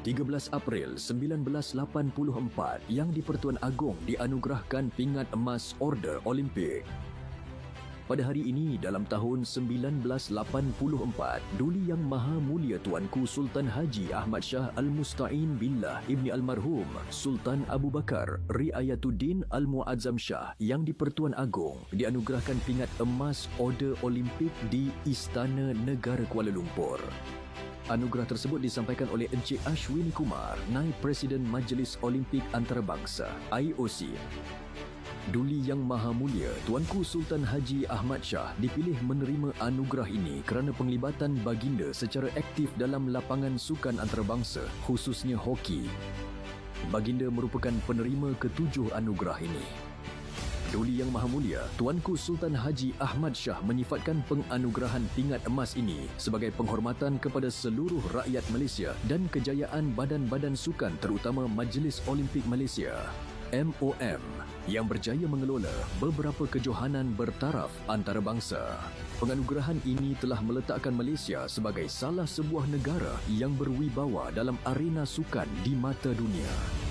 13 April 1984, Yang di-Pertuan Agong dianugerahkan pingat emas Order Olimpik. Pada hari ini dalam tahun 1984, Duli Yang Maha Mulia Tuanku Sultan Haji Ahmad Shah Al-Musta'in Billah Ibni Almarhum Sultan Abu Bakar Riayatuddin Al-Muazzam Shah Yang di-Pertuan Agong dianugerahkan pingat emas Order Olimpik di Istana Negara Kuala Lumpur. Anugerah tersebut disampaikan oleh Encik Ashwini Kumar, Naib Presiden Majlis Olimpik Antarabangsa (IOC). Duli Yang Maha Mulia Tuanku Sultan Haji Ahmad Shah dipilih menerima anugerah ini kerana penglibatan baginda secara aktif dalam lapangan sukan antarabangsa, khususnya hoki. Baginda merupakan penerima ketujuh anugerah ini. Duli Yang Maha Mulia Tuanku Sultan Haji Ahmad Shah menyifatkan penganugerahan pingat emas ini sebagai penghormatan kepada seluruh rakyat Malaysia dan kejayaan badan-badan sukan terutama Majlis Olimpik Malaysia (MOM) yang berjaya mengelola beberapa kejohanan bertaraf antarabangsa. Penganugerahan ini telah meletakkan Malaysia sebagai salah sebuah negara yang berwibawa dalam arena sukan di mata dunia.